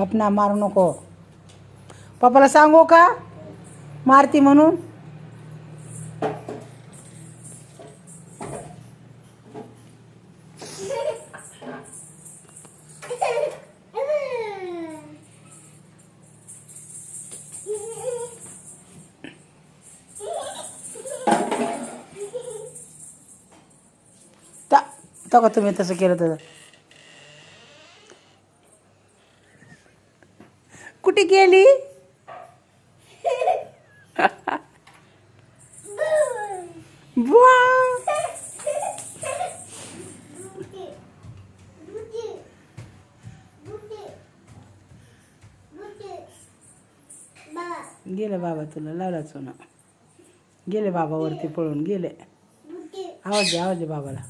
गप ना, मारू नको. पप्पाला सांगू का मारती म्हणून? का तुम्ही तसं केलं तर कुठे गेली? बुवा गेले बाबा, तुला लावला चुना. गेले बाबा वरती पळून गेले. आवाज दे बाबाला.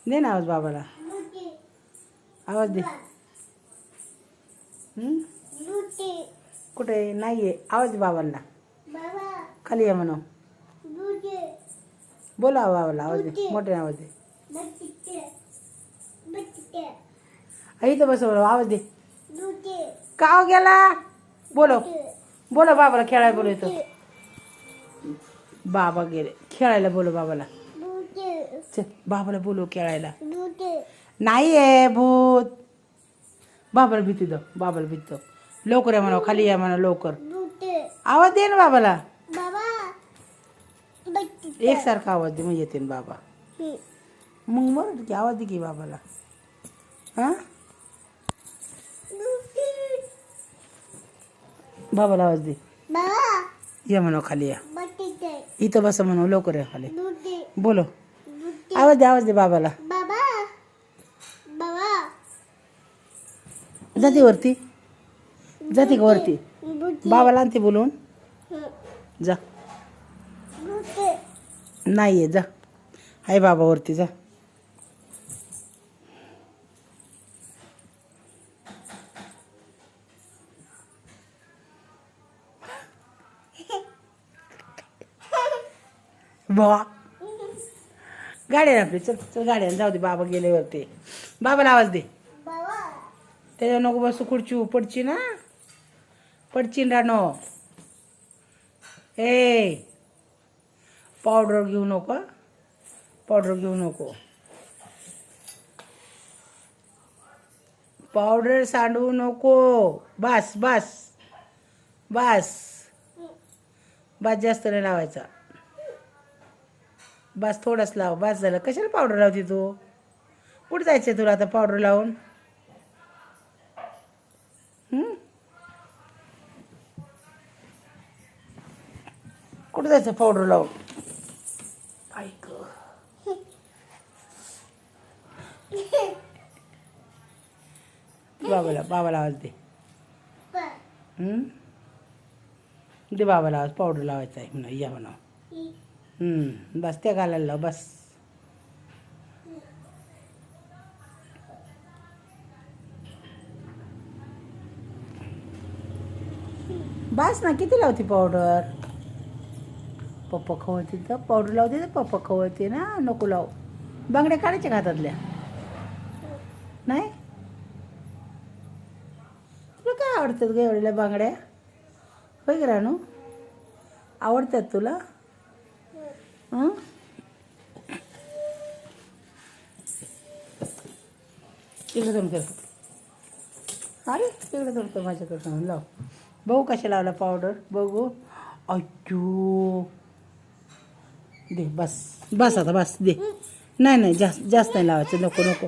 दे ना आवाज बाबाला. आवाज दे. कुठे नाहीये? आवाज दे बाबांना. खाली ये म्हणा. बोला बाबाला, आवाज दे, मोठे आवाज दे. इथं बस, आवाज दे. का गेला? बोलो बोलो बाबाला, खेळायला बोलवतो. बाबा गेले खेळायला. बोलो बाबाला. चल बाबाला बोलव खेळायला. नाही आहे भूत. बाबाला भीती दो. बाबाला भीती दो. लवकर या म्हणा. खाली या म्हणा लवकर. आवाज दे ना बाबाला. एकसारखा आवाज दे, मग येते ना बाबा. मग बरं की आवाज दे की बाबाला. हां बाबाला आवाज दे. या म्हणा खाली या. इथं बस म्हणा. लवकर या खाली. बोलो. आवाज दे बाबाला. जाते वरती. जाते का वरती? बाबाला आणते बोलून. जा. नाही आहे, जा. हाय बाबा वरती, जा. बा गाडी आपली. चल चल गाड्या जाऊ दे. बाबा गेल्यावरती बाबाला आवाज दे. त्याच्यावर नको बसू. खुर्ची पडची ना. पडची रानो. ए पावडर घेऊ नको. पावडर घेऊ नको. पावडर सांडू नको. बस बस बस बस. जास्त नाही लावायचा. बस थोडंच लाव. बस झालं. कशाला पावडर लावते तू? कुठं जायचं तुला आता पावडर लावून? कुठं जायचं पावडर लावून? ऐक बाबाला आवाज दे. दे बाबाला आवाज. पावडर लावायचा आहे म्हणा. या म्हणा. बस त्या घालायला लाव. बस. बस ना. किती लावते पावडर? पप्पा खवळते तर पावडर लावते. तर पप्पा खवळते ना. नको लाव. बांगड्या काढायच्या घातातल्या. नाही तुला काय आवडतात ग एवढ्या बांगड्या? होय ग रानू? आवडतात तुला? तिकडे जाऊन कर. अरे तिकडे जाऊन कर. माझ्याकडे जाऊन लाव. बघू कशा लावला पावडर. बघू. अय्यो दे. बस बस आता. बस दे. नाही जास्त जास्त नाही लावायचं. नको नको.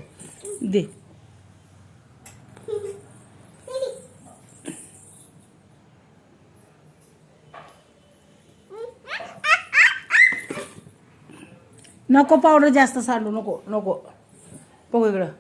दे. नको पावडर जास्त सांडू नको. नको. बघू इकडं.